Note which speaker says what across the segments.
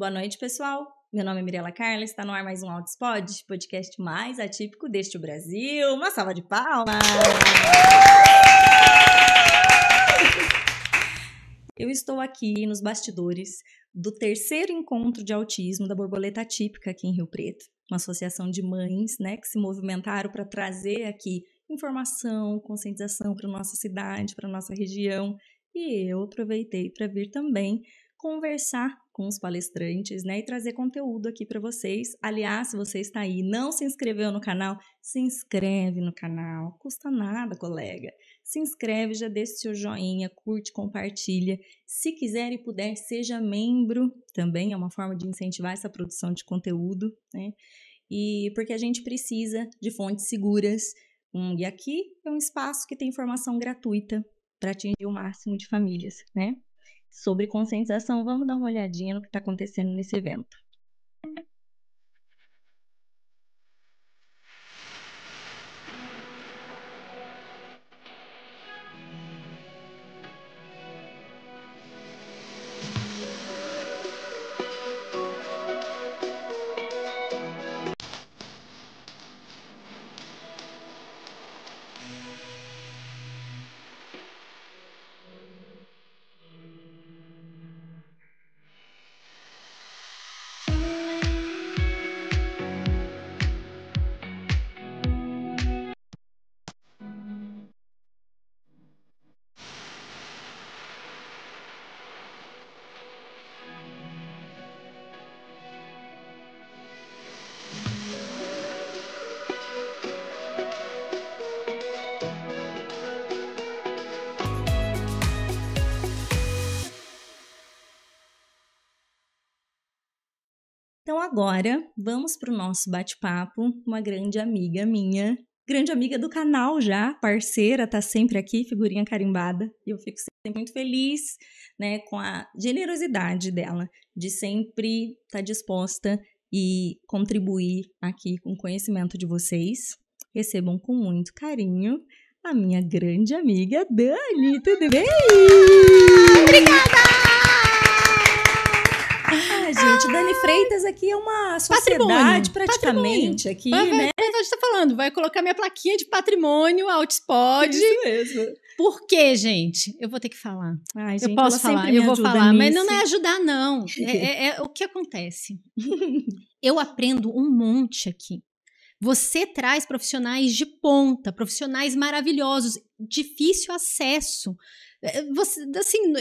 Speaker 1: Boa noite, pessoal. Meu nome é Mirela Carla, está no ar mais um Autospod, podcast mais atípico deste Brasil. Uma salva de palmas! Eu estou aqui nos bastidores do terceiro encontro de autismo da Borboleta Atípica aqui em Rio Preto. Uma associação de mães, que se movimentaram para trazer aqui informação, conscientização para a nossa cidade, para a nossa região. E eu aproveitei para vir também conversar com os palestrantes, e trazer conteúdo aqui para vocês. Aliás, se você está aí e não se inscreveu no canal, se inscreve no canal. Custa nada, colega. Se inscreve, já deixa seu joinha, curte, compartilha. Se quiser e puder, seja membro. Também é uma forma de incentivar essa produção de conteúdo, E porque a gente precisa de fontes seguras. E aqui é um espaço que tem informação gratuita para atingir o máximo de famílias, Sobre conscientização, vamos dar uma olhadinha no que está acontecendo nesse evento. Então agora, vamos para o nosso bate-papo, uma grande amiga minha, grande amiga do canal já, parceira, tá sempre aqui, figurinha carimbada, e eu fico sempre muito feliz, com a generosidade dela, de sempre estar disposta e contribuir aqui com o conhecimento de vocês. Recebam com muito carinho a minha grande amiga Dani, tudo bem?
Speaker 2: Obrigada!
Speaker 1: Gente, Dani Freitas aqui é uma sociedade praticamente aqui,
Speaker 2: A gente tá falando, vai colocar minha plaquinha de patrimônio, Autospod.
Speaker 1: Isso mesmo.
Speaker 2: Por quê, gente? Eu vou ter que falar.
Speaker 1: Ai, gente,
Speaker 2: eu posso falar, eu vou falar, mas não é ajudar, não. É o que acontece. Eu aprendo um monte aqui. Você traz profissionais de ponta, profissionais maravilhosos, difícil acesso.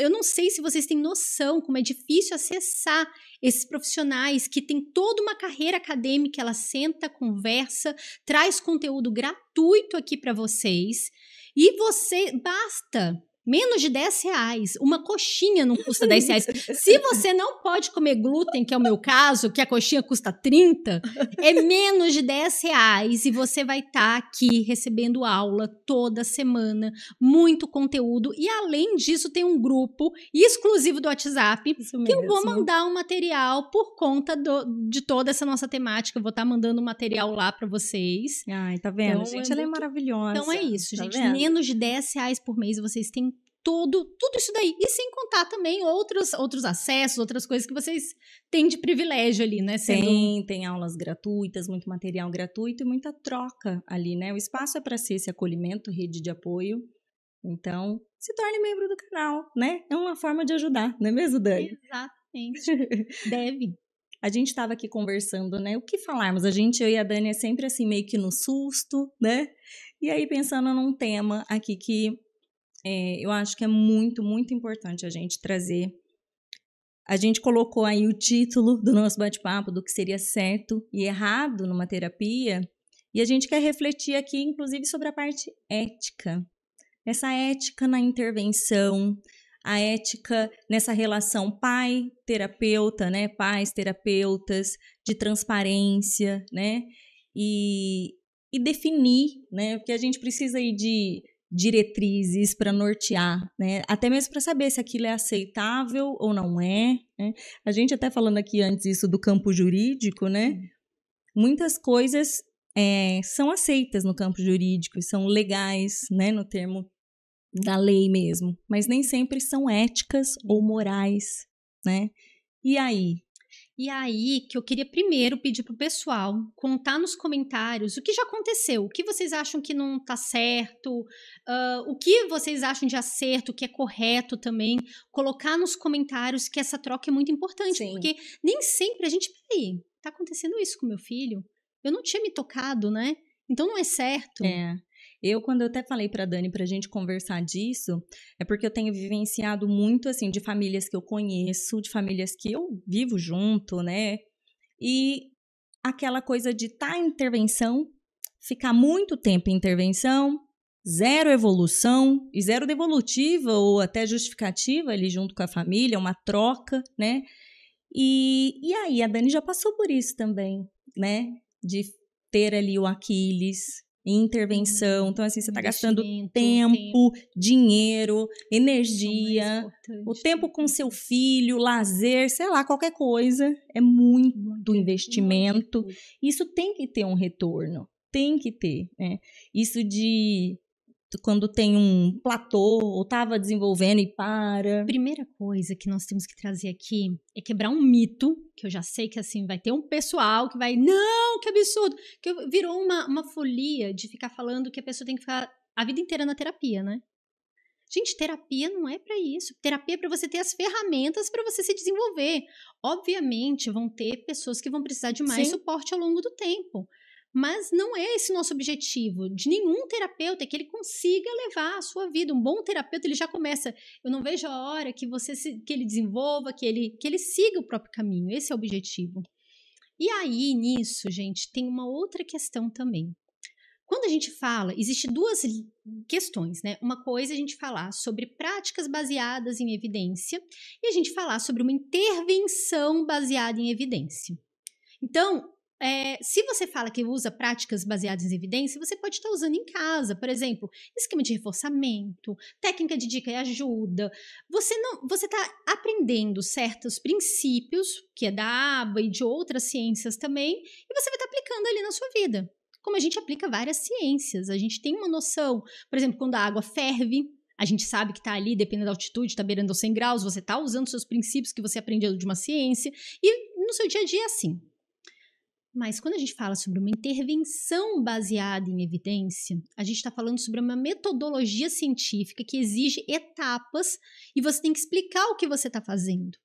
Speaker 2: Eu não sei se vocês têm noção como é difícil acessar esses profissionais que têm toda uma carreira acadêmica, ela senta, conversa, traz conteúdo gratuito aqui para vocês e basta menos de R$10, uma coxinha não custa R$10. Se você não pode comer glúten, que é o meu caso, que a coxinha custa 30, é menos de R$10 e você vai estar aqui recebendo aula toda semana, muito conteúdo e além disso tem um grupo exclusivo do WhatsApp que eu vou mandar um material por conta de toda essa nossa temática, eu vou estar mandando um material lá para vocês.
Speaker 1: Ai, tá vendo? Então, gente, ela é maravilhosa.
Speaker 2: Então é isso, gente, menos de R$10 por mês vocês têm tudo isso daí. E sem contar também outros acessos, outras coisas que vocês têm de privilégio ali,
Speaker 1: Tem aulas gratuitas, muito material gratuito e muita troca ali, O espaço é para ser esse acolhimento, rede de apoio. Então, se torne membro do canal, É uma forma de ajudar, não é mesmo, Dani?
Speaker 2: Exatamente. Deve.
Speaker 1: A gente estava aqui conversando, o que falarmos? Eu e a Dani é sempre assim, meio que no susto, E aí pensando num tema aqui que eu acho que é muito, muito importante a gente trazer. A gente colocou aí o título do nosso bate-papo do que seria certo e errado numa terapia e a gente quer refletir aqui, inclusive, sobre a parte ética. Essa ética na intervenção, a ética nessa relação pai-terapeuta, pais, terapeutas, de transparência, E definir, porque a gente precisa aí de diretrizes para nortear, até mesmo para saber se aquilo é aceitável ou não é, A gente até falando aqui antes isso do campo jurídico, Muitas coisas são aceitas no campo jurídico e são legais, no termo da lei mesmo, mas nem sempre são éticas ou morais, E aí?
Speaker 2: E aí que eu queria primeiro pedir pro pessoal contar nos comentários o que já aconteceu, o que vocês acham que não tá certo, o que vocês acham de acerto, o que é correto também, colocar nos comentários, que essa troca é muito importante,
Speaker 1: Sim.
Speaker 2: porque nem sempre a gente, peraí, tá acontecendo isso com meu filho? Eu não tinha me tocado, né? Então não é certo.
Speaker 1: Quando eu até falei pra Dani pra gente conversar disso, é porque eu tenho vivenciado muito, assim, de famílias que eu conheço, de famílias que eu vivo junto, né? E aquela coisa de estar em intervenção, ficar muito tempo em intervenção, zero evolução e zero devolutiva ou até justificativa ali junto com a família, uma troca, né? E aí, a Dani já passou por isso também, né? De ter ali o Aquiles, intervenção. Então, assim, você está gastando tempo, dinheiro, energia, o tempo com seu filho, lazer, sei lá, qualquer coisa. É muito investimento. Isso tem que ter um retorno. Tem que ter, né? Isso de quando tem um platô ou estava desenvolvendo e para.
Speaker 2: Primeira coisa que nós temos que trazer aqui é quebrar um mito, que eu já sei que assim vai ter um pessoal que vai, não, que absurdo, que virou uma folia de ficar falando que a pessoa tem que ficar a vida inteira na terapia, né? Gente, terapia não é para isso. Terapia é para você ter as ferramentas para você se desenvolver. Obviamente, vão ter pessoas que vão precisar de mais suporte ao longo do tempo. Mas não é esse nosso objetivo de nenhum terapeuta, é que ele consiga levar a sua vida. Um bom terapeuta, ele já começa, eu não vejo a hora que que ele desenvolva, que ele siga o próprio caminho. Esse é o objetivo. E aí, nisso, gente, tem uma outra questão também. Quando a gente fala, existem duas questões, né? Uma coisa é a gente falar sobre práticas baseadas em evidência e a gente falar sobre uma intervenção baseada em evidência. Então, se você fala que usa práticas baseadas em evidência, você pode estar usando em casa, por exemplo, esquema de reforçamento, técnica de dica e ajuda. Você está aprendendo certos princípios, que é da ABA e de outras ciências também, e você vai estar aplicando ali na sua vida. Como a gente aplica várias ciências, a gente tem uma noção, por exemplo, quando a água ferve, a gente sabe que está ali, dependendo da altitude, está beirando aos 100 graus, você está usando seus princípios que você aprendeu de uma ciência, e no seu dia a dia é assim. Mas quando a gente fala sobre uma intervenção baseada em evidência, a gente está falando sobre uma metodologia científica que exige etapas e você tem que explicar o que você está fazendo.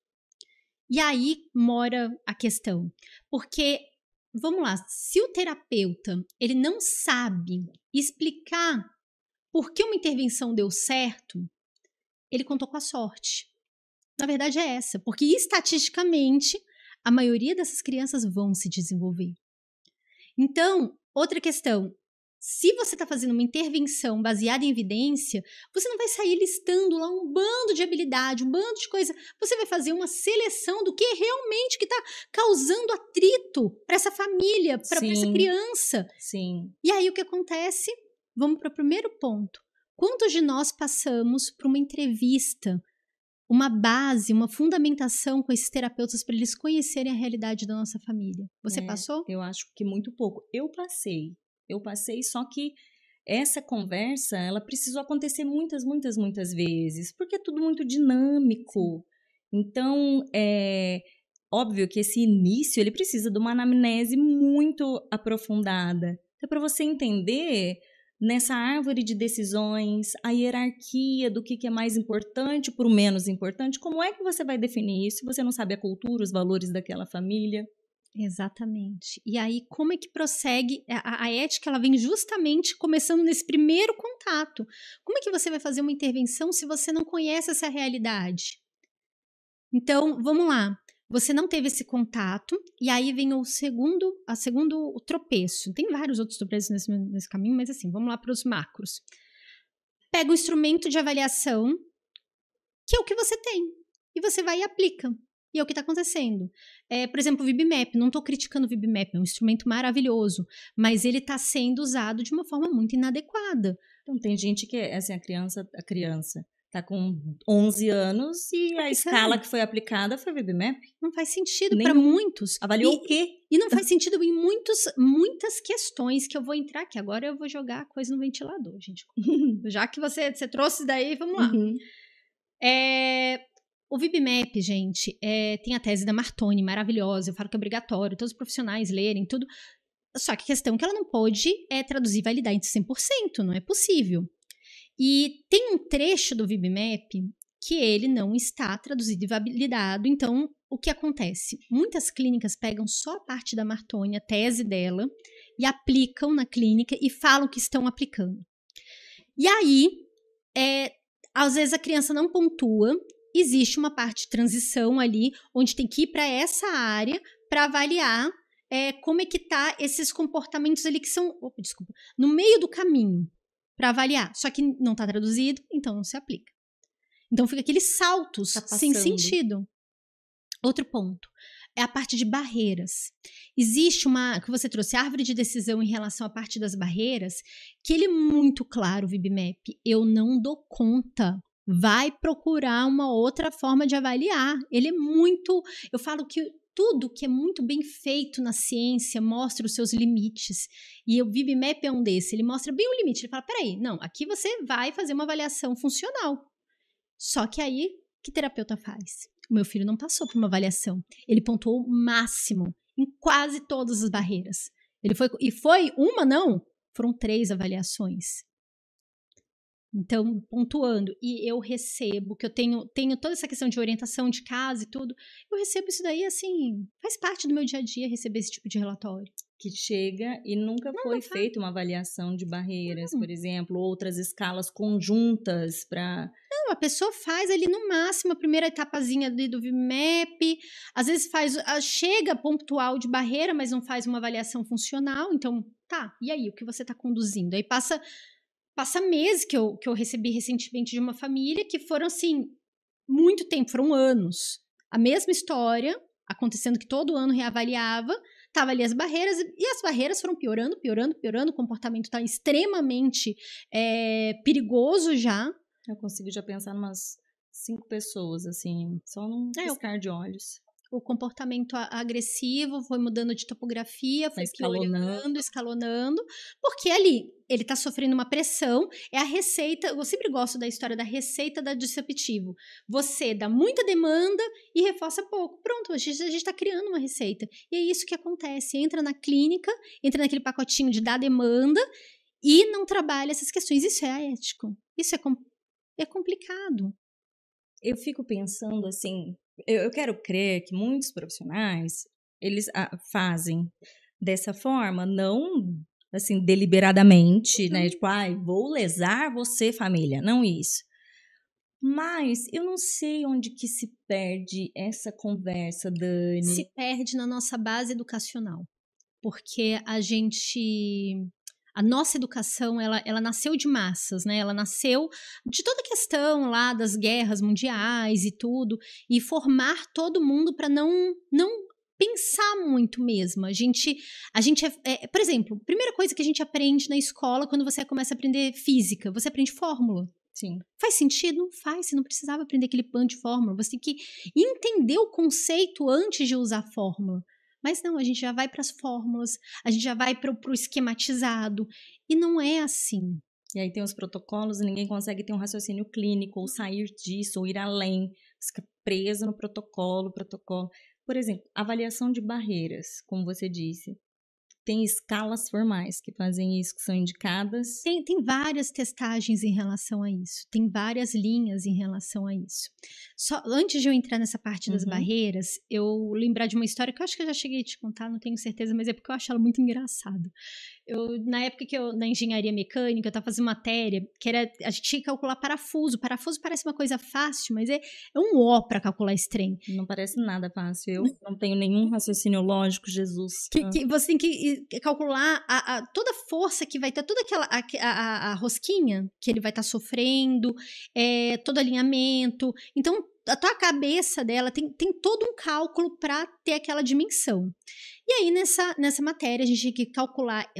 Speaker 2: E aí mora a questão. Porque, vamos lá, se o terapeuta ele não sabe explicar por que uma intervenção deu certo, ele contou com a sorte. Na verdade é essa, porque estatisticamente a maioria dessas crianças vão se desenvolver. Então, outra questão, se você está fazendo uma intervenção baseada em evidência, você não vai sair listando lá um bando de habilidade, um bando de coisa. Você vai fazer uma seleção do que realmente que está causando atrito para essa família, para essa criança.
Speaker 1: Sim.
Speaker 2: E aí o que acontece? Vamos para o primeiro ponto. Quantos de nós passamos por uma entrevista, uma base, uma fundamentação com esses terapeutas para eles conhecerem a realidade da nossa família? Você passou?
Speaker 1: Eu acho que muito pouco. Eu passei, só que essa conversa, ela precisou acontecer muitas vezes, porque é tudo muito dinâmico. Então, é óbvio que esse início, ele precisa de uma anamnese muito aprofundada. Então, para você entender nessa árvore de decisões, a hierarquia do que é mais importante para o menos importante, como é que você vai definir isso se você não sabe a cultura, os valores daquela família?
Speaker 2: Exatamente. E aí, como é que prossegue? A ética, ela vem justamente começando nesse primeiro contato. Como é que você vai fazer uma intervenção se você não conhece essa realidade? Então, vamos lá. Você não teve esse contato, e aí vem o segundo tropeço. Tem vários outros tropeços nesse caminho, mas assim, vamos lá para os macros. Pega o instrumento de avaliação, que é o que você tem, e você vai e aplica. E é o que está acontecendo. Por exemplo, o VibMap. Não estou criticando o VibMap, é um instrumento maravilhoso, mas ele está sendo usado de uma forma muito inadequada.
Speaker 1: Então, tem gente que, assim, a criança tá com 11 anos e a escala que foi aplicada foi o VibMap.
Speaker 2: Não faz sentido para muitos.
Speaker 1: Avaliou o quê?
Speaker 2: E não faz sentido em muitas questões que eu vou entrar aqui. Agora eu vou jogar a coisa no ventilador, gente. Já que você trouxe daí, vamos lá. O VibMap, gente, tem a tese da Martoni, maravilhosa. Eu falo que é obrigatório, todos os profissionais lerem, tudo. Só que a questão é que ela não pode traduzir e validar em 100%, não é possível. E tem um trecho do VibMap que ele não está traduzido e validado. Então, o que acontece? Muitas clínicas pegam só a parte da Martoni, a tese dela, e aplicam na clínica e falam que estão aplicando. E aí, às vezes a criança não pontua, existe uma parte de transição ali, onde tem que ir para essa área para avaliar como é que tá esses comportamentos ali que são, no meio do caminho, para avaliar. Só que não está traduzido, então não se aplica. Então fica aqueles saltos sem sentido. Outro ponto é a parte de barreiras. Existe que você trouxe, a árvore de decisão em relação à parte das barreiras, que ele é muito claro, o VibMap. Eu não dou conta. Vai procurar uma outra forma de avaliar. Ele é muito... Eu falo que tudo que é muito bem feito na ciência mostra os seus limites. E o VibMap é um desses. Ele mostra bem o limite. Ele fala, peraí, não, aqui você vai fazer uma avaliação funcional. Só que aí, que terapeuta faz? O meu filho não passou por uma avaliação. Ele pontuou o máximo em quase todas as barreiras. Foi uma, não? Foram 3 avaliações. Então, pontuando, e eu recebo, que eu tenho toda essa questão de orientação de casa e tudo, eu recebo isso daí, assim, faz parte do meu dia a dia receber esse tipo de relatório.
Speaker 1: Que chega e nunca foi feita uma avaliação de barreiras, por exemplo, outras escalas conjuntas para...
Speaker 2: Não, a pessoa faz ali no máximo a primeira etapazinha do VibMap, às vezes chega pontual de barreira, mas não faz uma avaliação funcional, então, tá, e aí, o que você está conduzindo? Aí passa meses que eu recebi recentemente de uma família que foram, assim, muito tempo, foram anos. A mesma história, acontecendo que todo ano reavaliava, tava ali as barreiras, e as barreiras foram piorando, o comportamento está extremamente perigoso já.
Speaker 1: Eu consigo já pensar em umas 5 pessoas, assim, só num piscar de olhos.
Speaker 2: O comportamento agressivo foi mudando de topografia, foi escalonando, porque ali ele está sofrendo uma pressão, é a receita, eu sempre gosto da história da receita da disruptivo. Você dá muita demanda e reforça pouco. Pronto, a gente está criando uma receita. E é isso que acontece, entra na clínica, entra naquele pacotinho de dar demanda e não trabalha essas questões. Isso é ético, isso é complicado.
Speaker 1: Eu fico pensando assim... Eu quero crer que muitos profissionais, eles fazem dessa forma, não, assim, deliberadamente, né? Tipo, vou lesar você, família. Não isso. Mas eu não sei onde que se perde essa conversa, Dani.
Speaker 2: Se perde na nossa base educacional. Porque a nossa educação, ela nasceu de massas, né? Ela nasceu de toda a questão lá das guerras mundiais e tudo, e formar todo mundo para não pensar muito mesmo. A gente por exemplo, primeira coisa que a gente aprende na escola quando você começa a aprender física, você aprende fórmula.
Speaker 1: Sim.
Speaker 2: Faz sentido? Não faz. Você não precisava aprender aquele bando de fórmula. Você tem que entender o conceito antes de usar a fórmula. Mas não, a gente já vai para as fórmulas, a gente já vai para o esquematizado. E não é assim.
Speaker 1: E aí tem os protocolos e ninguém consegue ter um raciocínio clínico, ou sair disso, ou ir além. Fica preso no protocolo. Por exemplo, avaliação de barreiras, como você disse. Tem escalas formais que fazem isso, que são indicadas.
Speaker 2: Tem várias testagens em relação a isso. Tem várias linhas em relação a isso. Só antes de eu entrar nessa parte das barreiras, eu lembrar de uma história que eu acho que eu já cheguei a te contar, não tenho certeza, mas é porque eu acho ela muito engraçada. Na época que na engenharia mecânica, eu estava fazendo matéria, que a gente tinha que calcular parafuso. Parafuso parece uma coisa fácil, mas é um ó para calcular esse trem.
Speaker 1: Não parece nada fácil. Eu não tenho nenhum raciocínio lógico, Jesus.
Speaker 2: Que você tem que calcular toda a força que vai ter, toda aquela a rosquinha que ele vai estar sofrendo, todo alinhamento. Então, a tua cabeça dela tem todo um cálculo para ter aquela dimensão. E aí, nessa matéria, a gente tinha que calcular,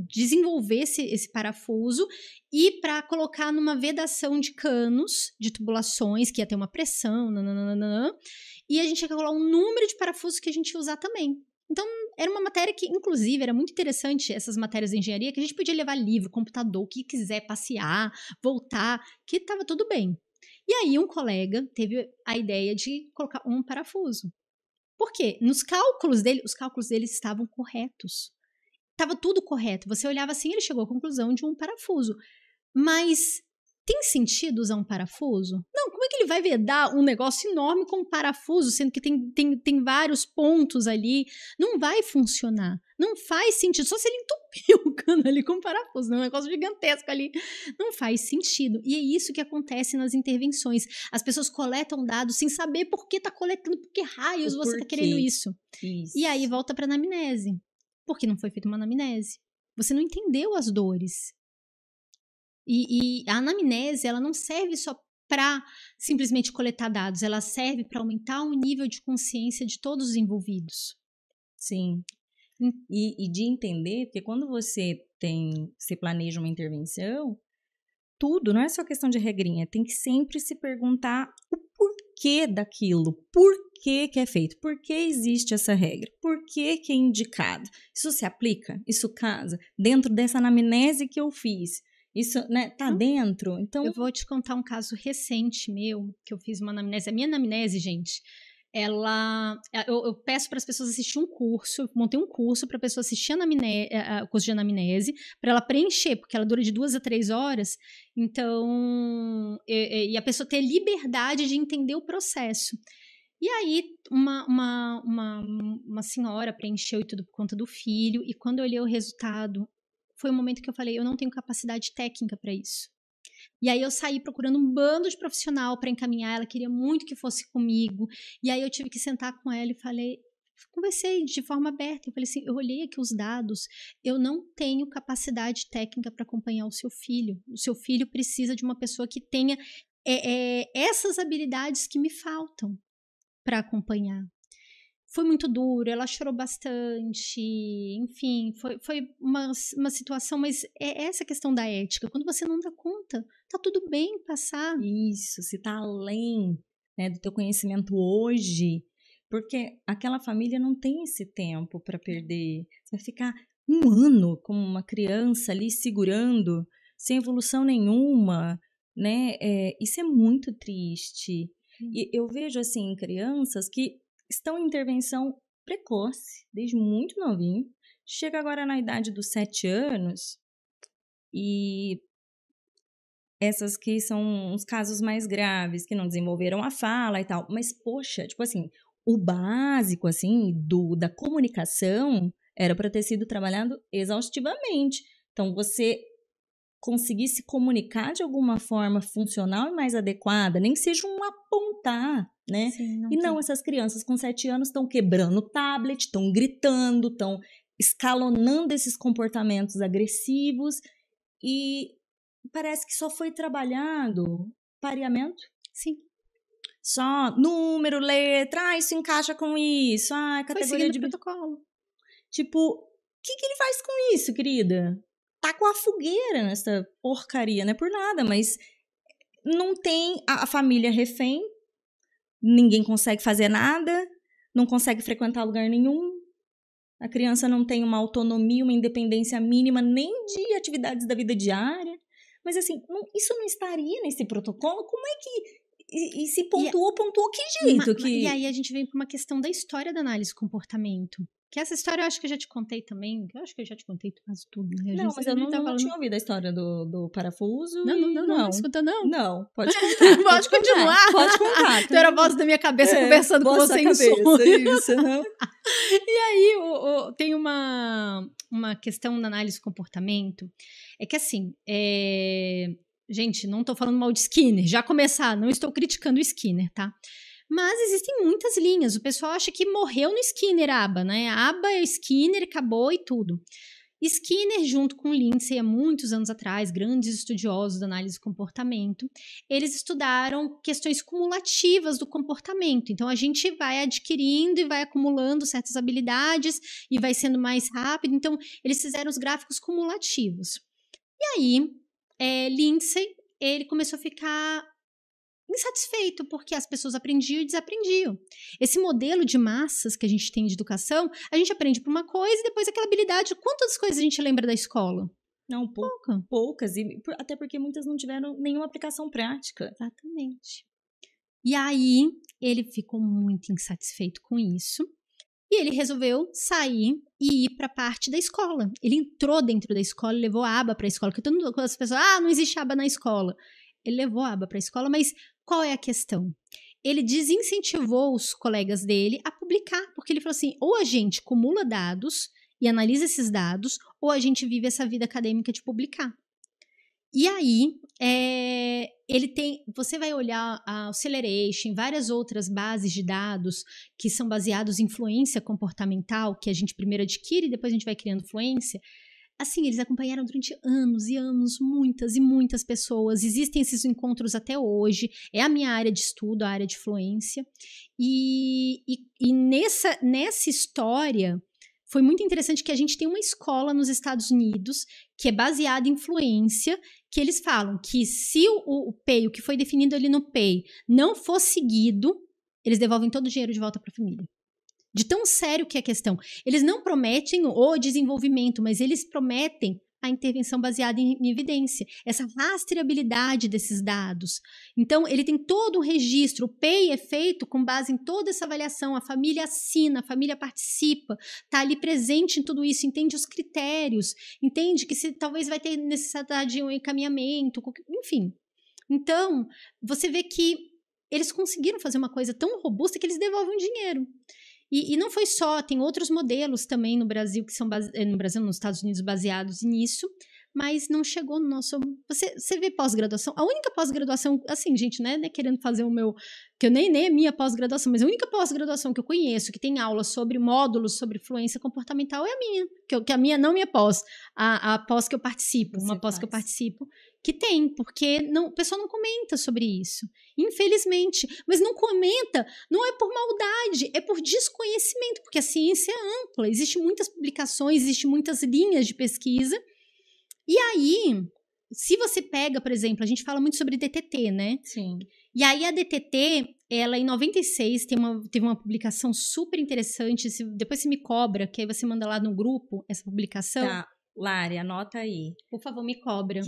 Speaker 2: desenvolver esse parafuso e para colocar numa vedação de canos, de tubulações, que ia ter uma pressão, e a gente ia calcular um número de parafusos que a gente ia usar também. Então, era uma matéria que, inclusive, era muito interessante, essas matérias de engenharia, que a gente podia levar livro, computador, o que quiser, passear, voltar, que estava tudo bem. E aí um colega teve a ideia de colocar um parafuso. Por quê? Nos cálculos dele, os cálculos dele estavam corretos. Estava tudo correto. Você olhava assim, ele chegou à conclusão de um parafuso. Mas tem sentido usar um parafuso? Não, como é que ele vai vedar um negócio enorme com um parafuso, sendo que tem vários pontos ali? Não vai funcionar. Não faz sentido. Só se ele entupir o cano ali com um parafuso, um negócio gigantesco ali. Não faz sentido. E é isso que acontece nas intervenções. As pessoas coletam dados sem saber por que está coletando, por que raios você está querendo isso. E aí volta para a anamnese. Porque não foi feita uma anamnese. Você não entendeu as dores. E a anamnese, ela não serve só para simplesmente coletar dados, ela serve para aumentar o nível de consciência de todos os envolvidos.
Speaker 1: Sim. E de entender, porque quando você planeja uma intervenção, tudo, não é só questão de regrinha, tem que sempre se perguntar o porquê daquilo, por que é feito, por que existe essa regra, por que é indicado. Isso se aplica? Isso casa? Dentro dessa anamnese que eu fiz, isso, né, tá dentro? Então,
Speaker 2: eu vou te contar um caso recente meu, que eu fiz uma anamnese. A minha anamnese, gente, eu peço para as pessoas assistirem um curso, montei um curso para a pessoa assistir o curso de anamnese, para ela preencher, porque ela dura de 2 a 3 horas, então, e a pessoa ter liberdade de entender o processo. E aí, uma senhora preencheu e tudo por conta do filho, e quando eu olhei o resultado, foi um momento que eu falei, eu não tenho capacidade técnica para isso. E aí eu saí procurando um bando de profissional para encaminhar, ela queria muito que fosse comigo, e aí eu tive que sentar com ela e falei, conversei de forma aberta, eu falei assim, eu olhei aqui os dados, eu não tenho capacidade técnica para acompanhar o seu filho precisa de uma pessoa que tenha essas habilidades que me faltam para acompanhar. Foi muito duro, ela chorou bastante, enfim, foi uma situação, mas é essa questão da ética. Quando você não dá conta, tá tudo bem passar.
Speaker 1: Isso, se tá além, né, do teu conhecimento hoje, porque aquela família não tem esse tempo para perder. Você vai ficar um ano como uma criança ali segurando, sem evolução nenhuma, né? Isso é muito triste. E eu vejo, assim, crianças que estão em intervenção precoce, desde muito novinho, chega agora na idade dos 7 anos, e essas que são os casos mais graves, que não desenvolveram a fala e tal, mas, poxa, tipo assim, o básico, assim, da comunicação era para ter sido trabalhado exaustivamente. Então, você conseguir se comunicar de alguma forma funcional e mais adequada, nem que seja um apontar, né?
Speaker 2: Sim,
Speaker 1: não, essas crianças com 7 anos estão quebrando o tablet, estão gritando, estão escalonando esses comportamentos agressivos e parece que só foi trabalhado pareamento.
Speaker 2: Sim.
Speaker 1: Só número, letra, isso encaixa com isso, categoria de
Speaker 2: protocolo.
Speaker 1: Tipo, o que ele faz com isso, querida? Tá com a fogueira nessa porcaria, não é por nada, mas não tem a família refém, ninguém consegue fazer nada, não consegue frequentar lugar nenhum, a criança não tem uma autonomia, uma independência mínima nem de atividades da vida diária, mas assim, isso não estaria nesse protocolo? Como é que... E se pontuou que jeito?
Speaker 2: E aí a gente vem para uma questão da história da análise de comportamento. Que essa história eu acho que eu já te contei também. Eu acho que eu já te contei quase tudo. Né?
Speaker 1: Não, mas eu não tinha ouvido a história do parafuso.
Speaker 2: Não escuta, não.
Speaker 1: Não, pode contar.
Speaker 2: Pode continuar.
Speaker 1: Pode contar.
Speaker 2: Tu era a voz da minha cabeça conversando com você em sonho.
Speaker 1: Isso.
Speaker 2: E aí tem uma questão na análise de comportamento. É que assim, gente, não estou falando mal de Skinner. Já começar, não estou criticando o Skinner, tá? Mas existem muitas linhas. O pessoal acha que morreu no Skinner a aba, né? A aba é Skinner, acabou e tudo. Skinner, junto com Lindsay, há muitos anos atrás, grandes estudiosos da análise de comportamento, eles estudaram questões cumulativas do comportamento. Então, a gente vai adquirindo e vai acumulando certas habilidades e vai sendo mais rápido. Então, eles fizeram os gráficos cumulativos. E aí, Lindsay, ele começou a ficar insatisfeito, porque as pessoas aprendiam e desaprendiam. Esse modelo de massas que a gente tem de educação, a gente aprende por uma coisa e depois aquela habilidade, quantas coisas a gente lembra da escola?
Speaker 1: Não, poucas. E até porque muitas não tiveram nenhuma aplicação prática.
Speaker 2: Exatamente. E aí, ele ficou muito insatisfeito com isso. E ele resolveu sair e ir para a parte da escola. Ele entrou dentro da escola e levou a aba para a escola. Porque todo mundo, as pessoas, não existe aba na escola. Ele levou a aba para a escola, mas qual é a questão? Ele desincentivou os colegas dele a publicar, porque ele falou assim, ou a gente acumula dados e analisa esses dados, ou a gente vive essa vida acadêmica de publicar. E aí, você vai olhar a Acceleration, várias outras bases de dados que são baseados em influência comportamental, que a gente primeiro adquire e depois a gente vai criando fluência. Assim, eles acompanharam durante anos e anos muitas e muitas pessoas. Existem esses encontros até hoje. É a minha área de estudo, a área de fluência. E nessa história, foi muito interessante que a gente tem uma escola nos Estados Unidos que é baseada em fluência, que eles falam que se o PEI, o que foi definido ali no PEI, não for seguido, eles devolvem todo o dinheiro de volta para a família. De tão sério que é a questão. Eles não prometem o desenvolvimento, mas eles prometem a intervenção baseada em evidência. Essa rastreabilidade desses dados. Então, ele tem todo um registro. O PEI é feito com base em toda essa avaliação. A família assina, a família participa, está ali presente em tudo isso, entende os critérios, entende que talvez vai ter necessidade de um encaminhamento, enfim. Então, você vê que eles conseguiram fazer uma coisa tão robusta que eles devolvem o dinheiro. E não foi só, tem outros modelos também no Brasil, que são nos Estados Unidos, baseados nisso, mas não chegou no nosso... Você vê pós-graduação? A única pós-graduação, assim, gente, né, querendo fazer o meu... Que eu nem é minha pós-graduação, mas a única pós-graduação que eu conheço, que tem aulas sobre módulos, sobre fluência comportamental, é a minha. Que a minha, não minha pós, a pós que eu participo, que eu participo, que tem, porque o pessoal não comenta sobre isso, infelizmente. Mas não comenta, não é por maldade, é por desconhecimento, porque a ciência é ampla, existem muitas publicações, existem muitas linhas de pesquisa. E aí, se você pega, por exemplo, a gente fala muito sobre DTT, né?
Speaker 1: Sim.
Speaker 2: E aí a DTT, ela em 96 teve uma publicação super interessante, depois você me cobra, que aí você manda lá no grupo essa publicação.
Speaker 1: Tá, Lari, anota aí.
Speaker 2: Por favor, me cobra.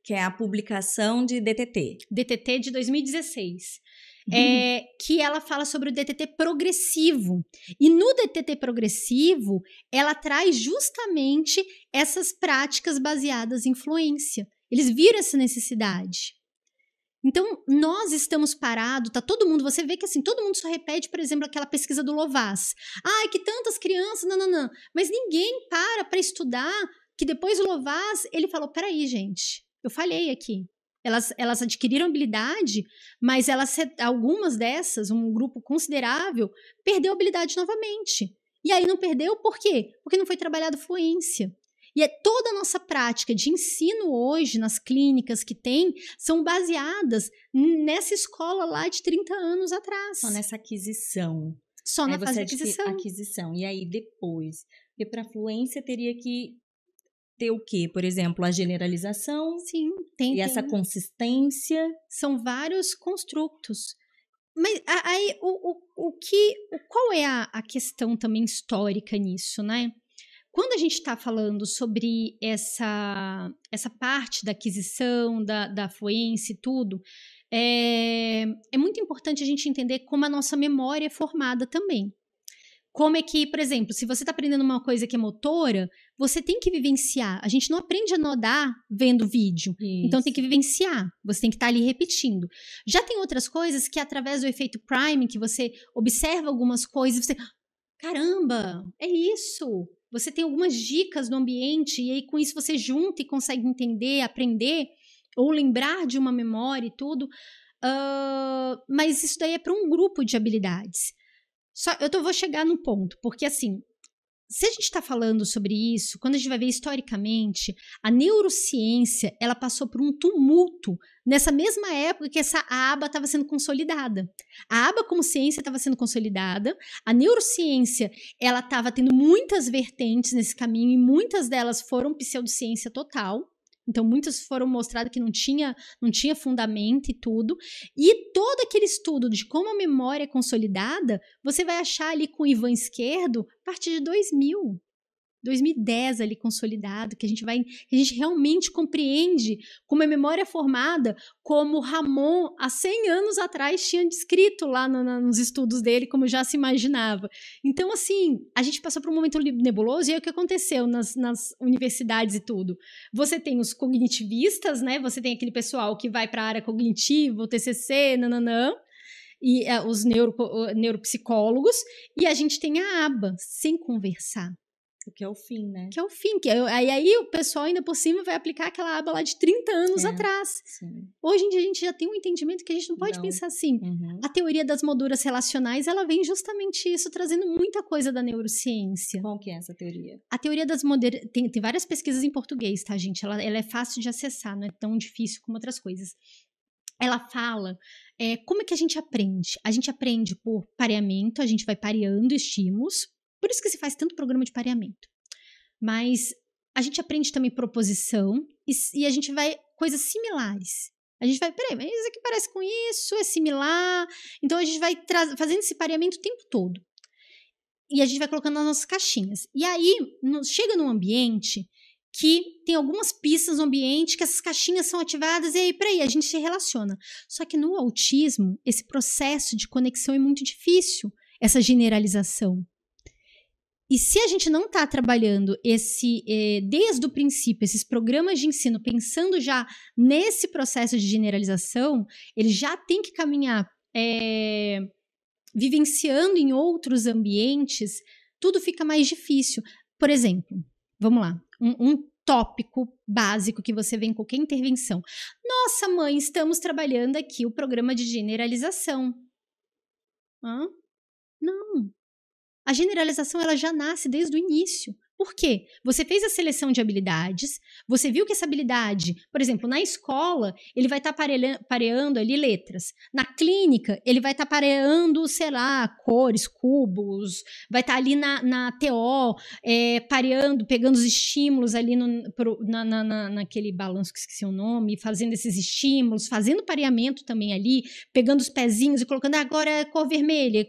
Speaker 1: Que é a publicação de DTT.
Speaker 2: DTT de 2016. Que ela fala sobre o DTT progressivo. E no DTT progressivo, ela traz justamente essas práticas baseadas em fluência. Eles viram essa necessidade. Então, nós estamos parados, tá todo mundo, você vê que assim, todo mundo só repete, por exemplo, aquela pesquisa do Lovaas. Ai, que tantas crianças, não. Mas ninguém para estudar que depois do Lovaas, ele falou, peraí, gente, eu falhei aqui. Elas adquiriram habilidade, mas algumas dessas, um grupo considerável, perdeu habilidade novamente. E aí não perdeu por quê? Porque não foi trabalhado fluência. E toda a nossa prática de ensino hoje, nas clínicas que tem, são baseadas nessa escola lá de 30 anos atrás.
Speaker 1: Só nessa aquisição.
Speaker 2: Só na fase de
Speaker 1: aquisição. E aí depois, porque para fluência teria que ter o quê? Por exemplo, a generalização.
Speaker 2: Sim, tem.
Speaker 1: Essa consistência.
Speaker 2: São vários construtos. Mas aí, qual é a questão também histórica nisso, né? Quando a gente está falando sobre essa parte da aquisição, da fluência e tudo, é muito importante a gente entender como a nossa memória é formada também. Como é que, por exemplo, se você está aprendendo uma coisa que é motora, você tem que vivenciar. A gente não aprende a nadar vendo vídeo. Isso. Então tem que vivenciar. Você tem que estar ali repetindo. Já tem outras coisas que, através do efeito priming, que você observa algumas coisas, você... Caramba, é isso! Você tem algumas dicas no ambiente e aí com isso você junta e consegue entender, aprender ou lembrar de uma memória e tudo. Mas isso daí é para um grupo de habilidades. Vou chegar num ponto, porque assim, se a gente está falando sobre isso, quando a gente vai ver historicamente, a neurociência, ela passou por um tumulto nessa mesma época que a aba estava sendo consolidada. A aba como ciência estava sendo consolidada, a neurociência, ela estava tendo muitas vertentes nesse caminho e muitas delas foram pseudociência total. Então, muitas foram mostradas que não tinha fundamento e tudo. E todo aquele estudo de como a memória é consolidada, você vai achar ali com o Ivan Esquerdo a partir de 2000. 2010 ali consolidado, que a gente realmente compreende como a memória formada, como Ramon, há 100 anos atrás, tinha descrito lá nos estudos dele, como já se imaginava. Então, assim, a gente passou por um momento nebuloso, e aí o que aconteceu nas universidades e tudo? Você tem os cognitivistas, né? Você tem aquele pessoal que vai para a área cognitiva, o TCC, nananã, e os neuropsicólogos, e a gente tem a aba, sem conversar.
Speaker 1: Que é o fim, né?
Speaker 2: Que é o fim. Aí o pessoal ainda por cima vai aplicar aquela aba lá de 30 anos atrás.
Speaker 1: Sim.
Speaker 2: Hoje em dia a gente já tem um entendimento que a gente não pode pensar assim. A teoria das molduras relacionais, ela vem justamente isso, trazendo muita coisa da neurociência.
Speaker 1: Qual que é essa teoria?
Speaker 2: A teoria das molduras... Tem várias pesquisas em português, tá, gente? Ela é fácil de acessar, não é tão difícil como outras coisas. Ela fala como é que a gente aprende. A gente aprende por pareamento, a gente vai pareando estímulos. Por isso que se faz tanto programa de pareamento. Mas a gente aprende também proposição e a gente vai... Coisas similares. A gente vai... Peraí, mas isso aqui parece com isso, é similar. Então a gente vai fazendo esse pareamento o tempo todo. E a gente vai colocando nas nossas caixinhas. E aí, chega num ambiente que tem algumas pistas no ambiente que essas caixinhas são ativadas e aí, peraí, a gente se relaciona. Só que no autismo, esse processo de conexão é muito difícil, essa generalização. E se a gente não está trabalhando desde o princípio, esses programas de ensino, pensando já nesse processo de generalização, ele já tem que caminhar vivenciando em outros ambientes, tudo fica mais difícil. Por exemplo, vamos lá, um tópico básico que você vê em qualquer intervenção. Nossa, mãe, estamos trabalhando aqui o programa de generalização. Não. A generalização ela já nasce desde o início. Por quê? Você fez a seleção de habilidades, você viu que essa habilidade, por exemplo, na escola, ele vai estar pareando ali letras. Na clínica, ele vai estar pareando, sei lá, cores, cubos, vai estar ali na TO, pareando, pegando os estímulos ali naquele balanço que esqueci o nome, fazendo esses estímulos, fazendo pareamento também ali, pegando os pezinhos e colocando, agora é cor vermelha,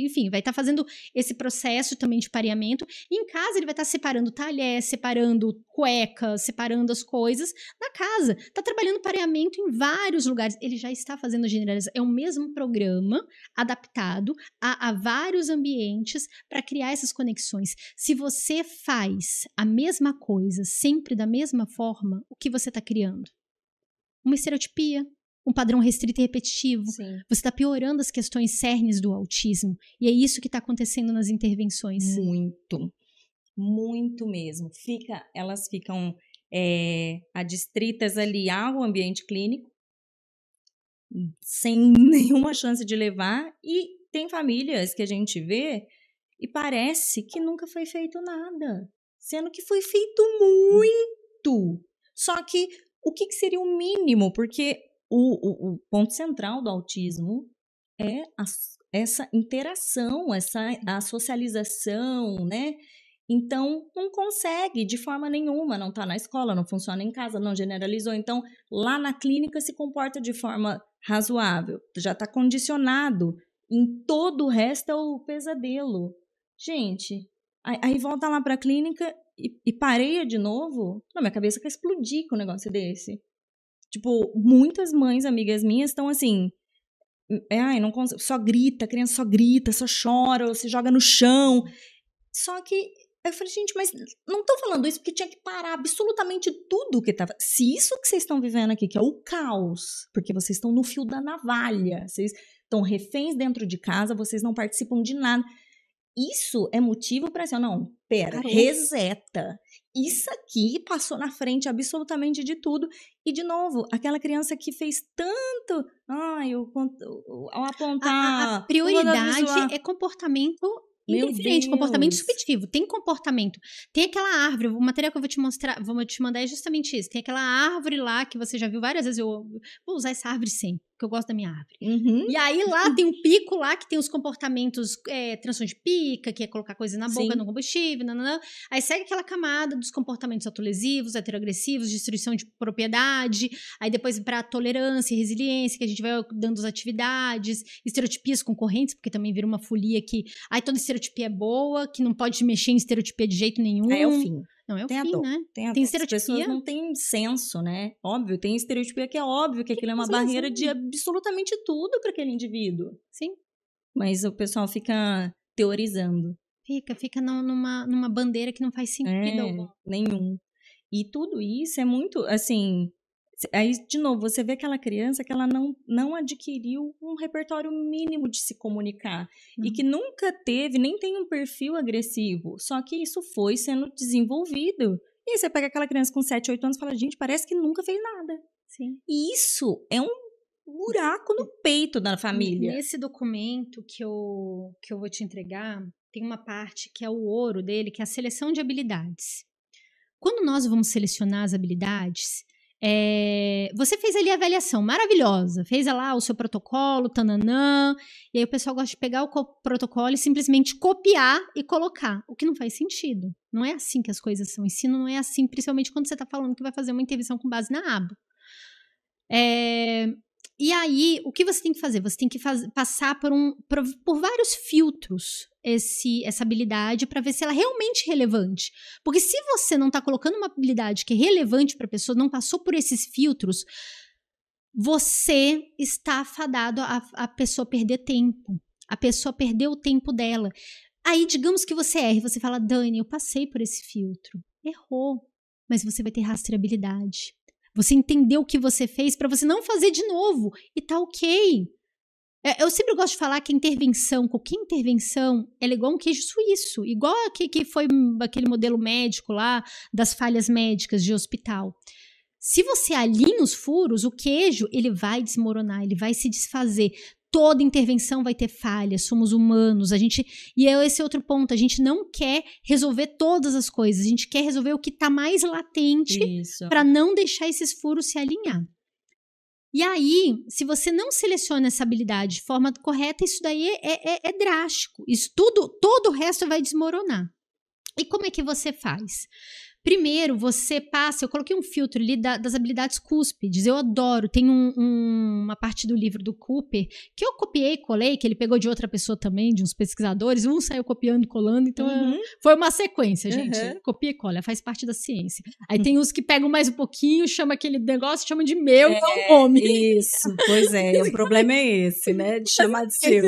Speaker 2: enfim, vai estar fazendo esse processo também de pareamento. E em casa, ele vai estar separando talher, separando cueca, separando as coisas na casa. Está trabalhando pareamento em vários lugares. Ele já está fazendo generalização. É o mesmo programa adaptado a vários ambientes para criar essas conexões. Se você faz a mesma coisa sempre da mesma forma, o que você está criando? Uma estereotipia. Um padrão restrito e repetitivo.
Speaker 1: Sim.
Speaker 2: Você está piorando as questões cernes do autismo. E é isso que está acontecendo nas intervenções.
Speaker 1: Muito mesmo. Elas ficam adstritas ali ao ambiente clínico, sem nenhuma chance de levar, e tem famílias que a gente vê e parece que nunca foi feito nada, sendo que foi feito muito. Só que o que seria o mínimo? Porque o ponto central do autismo é essa interação, a socialização, né? Então, não consegue de forma nenhuma, não está na escola, não funciona em casa, não generalizou. Então, lá na clínica se comporta de forma razoável, já está condicionado. Em todo o resto é o pesadelo. Gente, aí volta lá para a clínica e pareia de novo. Não, minha cabeça quer explodir com um negócio desse. Tipo, muitas mães, amigas minhas, estão assim... não consigo, só grita, a criança só grita, só chora, ou se joga no chão. Só que eu falei, gente, mas não estou falando isso porque tinha que parar absolutamente tudo que estava... Se isso que vocês estão vivendo aqui, que é o caos, porque vocês estão no fio da navalha, vocês estão reféns dentro de casa, vocês não participam de nada. Isso é motivo para assim, não, pera, reseta. Isso aqui passou na frente absolutamente de tudo. E, de novo, aquela criança que fez tanto... ao apontar...
Speaker 2: A prioridade é comportamento... Indiferente, comportamento subjetivo. Tem comportamento. Tem aquela árvore, o material que eu vou te mandar é justamente isso. Tem aquela árvore lá que você já viu várias vezes. Eu vou usar essa árvore sempre. porque eu gosto da minha árvore. E aí lá tem um pico lá que tem os comportamentos, transição de pica, que é colocar coisa na boca, no combustível, nananã. Aí segue aquela camada dos comportamentos autolesivos, heteroagressivos, destruição de propriedade, aí depois para tolerância e resiliência, que a gente vai dando as atividades, estereotipias concorrentes, porque também vira uma folia que, toda estereotipia é boa, que não pode mexer em estereotipia de jeito nenhum.
Speaker 1: É o fim.
Speaker 2: Não, é o fim, né?
Speaker 1: Tem estereotipia. As pessoas não têm senso, né? Óbvio, tem estereotipia que é óbvio que aquilo é uma barreira de absolutamente tudo para aquele indivíduo.
Speaker 2: Sim.
Speaker 1: Mas o pessoal fica teorizando.
Speaker 2: Fica numa bandeira que não faz sentido algum.
Speaker 1: Nenhum. E tudo isso é muito, assim... Aí, de novo, você vê aquela criança que ela não adquiriu um repertório mínimo de se comunicar. E que nunca teve, nem tem um perfil agressivo. Só que isso foi sendo desenvolvido. E aí você pega aquela criança com 7, 8 anos e fala, gente, parece que nunca fez nada.
Speaker 2: Sim.
Speaker 1: E isso é um buraco no peito da família.
Speaker 2: Nesse documento que eu vou te entregar, tem uma parte que é o ouro dele, que é a seleção de habilidades. Quando nós vamos selecionar as habilidades... você fez ali a avaliação maravilhosa, fez lá o seu protocolo, tananã, e aí o pessoal gosta de pegar o protocolo e simplesmente copiar e colocar, o que não faz sentido. Não é assim que as coisas são. O ensino não é assim, principalmente quando você está falando que vai fazer uma intervenção com base na aba. E aí, o que você tem que fazer? Você tem que passar por vários filtros essa habilidade para ver se ela é realmente relevante. Porque se você não está colocando uma habilidade que é relevante para a pessoa, não passou por esses filtros, você está fadado a pessoa perder tempo. A pessoa perdeu o tempo dela. Aí, digamos que você erre, você fala, Dani, eu passei por esse filtro. Errou, mas você vai ter rastreabilidade. Você entendeu o que você fez para você não fazer de novo. E tá ok. Eu sempre gosto de falar que qualquer intervenção, ela é igual um queijo suíço. Igual que foi aquele modelo médico lá, das falhas médicas de hospital. Se você alinha os furos, o queijo, ele vai desmoronar, ele vai se desfazer. Toda intervenção vai ter falhas, somos humanos, e esse é outro ponto, a gente não quer resolver todas as coisas, a gente quer resolver o que está mais latente para não deixar esses furos se alinhar. E aí, se você não seleciona essa habilidade de forma correta, isso daí é drástico, isso todo o resto vai desmoronar. E como é que você faz? Primeiro, você passa... Eu coloquei um filtro ali das habilidades cúspides. Eu adoro. Tem uma parte do livro do Cooper que eu copiei e colei, que ele pegou de outra pessoa também, de uns pesquisadores. Um saiu copiando e colando. Então, foi uma sequência, gente. Copia e cola, faz parte da ciência. Aí tem uns que pegam mais um pouquinho, chama aquele negócio, chama de meu, e dá um nome.
Speaker 1: Isso, pois é. O problema é esse, né? De chamar de seu.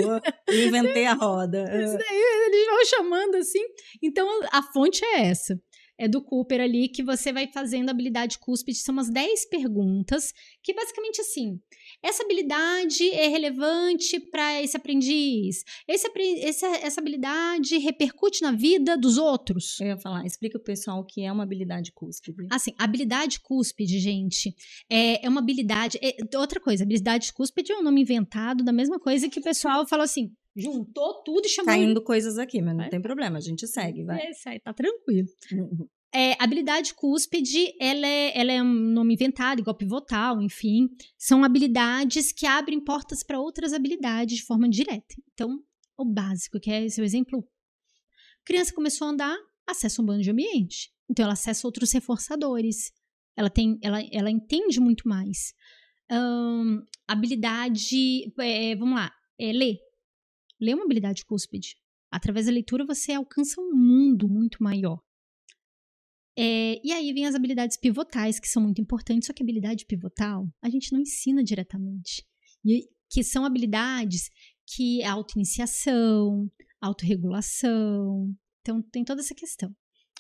Speaker 1: Eu inventei a roda.
Speaker 2: Isso daí, eles vão chamando assim. Então, a fonte é essa. É do Cooper ali, que você vai fazendo habilidade cúspide, são umas 10 perguntas, que basicamente assim, essa habilidade é relevante para esse aprendiz, essa habilidade repercute na vida dos outros.
Speaker 1: Eu ia falar, explica pro pessoal o que é uma habilidade cúspide.
Speaker 2: Assim, habilidade cúspide, gente, é uma habilidade, outra coisa, habilidade cúspide é um nome inventado, da mesma coisa que o pessoal falou assim, juntou tudo e chamou...
Speaker 1: Caindo coisas aqui, mas não tem problema, a gente segue, vai.
Speaker 2: Tá tranquilo. Habilidade cúspide, ela é um nome inventado, igual pivotal, enfim. São habilidades que abrem portas para outras habilidades de forma direta. Então, o básico, que é esse exemplo. A criança começou a andar, acessa um bando de ambiente. Então, ela acessa outros reforçadores. Ela entende muito mais. Habilidade, vamos lá, ler. Ler é uma habilidade cúspide. Através da leitura, você alcança um mundo muito maior. E aí vem as habilidades pivotais, que são muito importantes, só que a habilidade pivotal a gente não ensina diretamente. Que são habilidades que é auto-iniciação, autorregulação. Então, tem toda essa questão.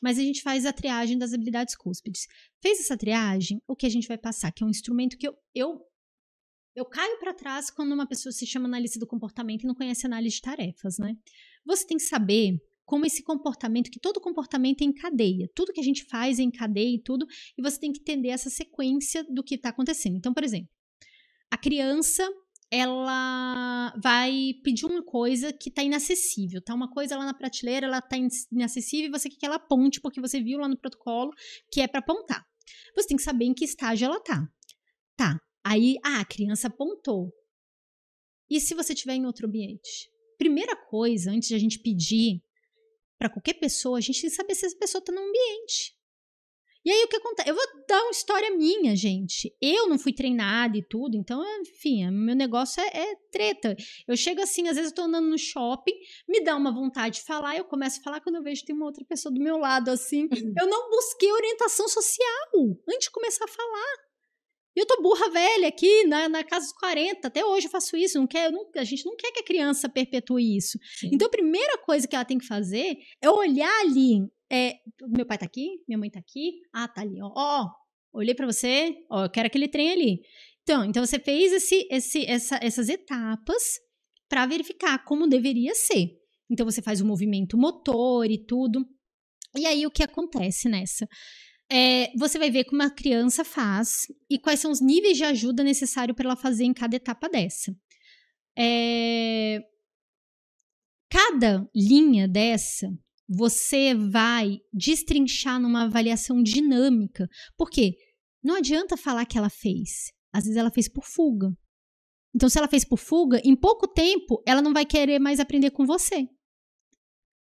Speaker 2: Mas a gente faz a triagem das habilidades cúspides. Fez essa triagem, o que a gente vai passar? Que é um instrumento que eu caio para trás quando uma pessoa se chama analista do comportamento e não conhece análise de tarefas, né? Você tem que saber como esse comportamento, que todo comportamento é em cadeia. Tudo que a gente faz é em cadeia e tudo, e você tem que entender essa sequência do que está acontecendo. Então, por exemplo, a criança, ela vai pedir uma coisa que está inacessível, tá? Uma coisa lá na prateleira, ela está inacessível e você quer que ela aponte, porque você viu lá no protocolo que é para apontar. Você tem que saber em que estágio ela tá. Tá. Aí, a criança apontou. E se você estiver em outro ambiente? Primeira coisa, antes de a gente pedir para qualquer pessoa, a gente tem que saber se essa pessoa está no ambiente. E aí, o que acontece? Eu vou dar uma história minha, gente. Eu não fui treinada e tudo, então, enfim, meu negócio é treta. Eu chego assim, às vezes eu tô andando no shopping, me dá uma vontade de falar, eu começo a falar quando eu vejo que tem uma outra pessoa do meu lado, assim. Eu não busquei orientação social antes de começar a falar. E eu tô burra velha aqui, na casa dos 40, até hoje eu faço isso, a gente não quer que a criança perpetue isso. Sim. Então, a primeira coisa que ela tem que fazer é olhar ali, meu pai tá aqui, minha mãe tá aqui, tá ali, ó, olhei pra você, ó, eu quero aquele trem ali. Então você fez essas etapas pra verificar como deveria ser. Então, você faz o movimento motor e tudo. E aí, o que acontece nessa? Você vai ver como a criança faz e quais são os níveis de ajuda necessários para ela fazer em cada etapa dessa. Cada linha dessa, você vai destrinchar numa avaliação dinâmica. Por quê? Não adianta falar que ela fez. Às vezes ela fez por fuga. Então, se ela fez por fuga, em pouco tempo, ela não vai querer mais aprender com você.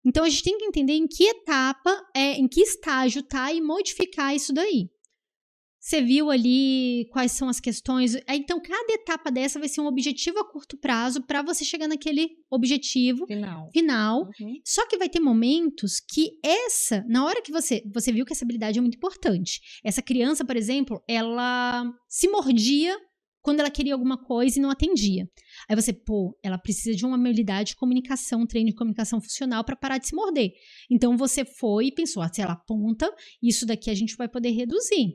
Speaker 2: Então, a gente tem que entender em que etapa, em que estágio tá e modificar isso daí. Você viu ali quais são as questões. Então, cada etapa dessa vai ser um objetivo a curto prazo para você chegar naquele objetivo final. Uhum. Só que vai ter momentos que na hora que você viu que essa habilidade é muito importante. Essa criança, por exemplo, ela se mordia quando ela queria alguma coisa e não atendia. Aí você, ela precisa de uma habilidade de comunicação, treino de comunicação funcional para parar de se morder. Então, você foi e pensou, se ela aponta, isso daqui a gente vai poder reduzir.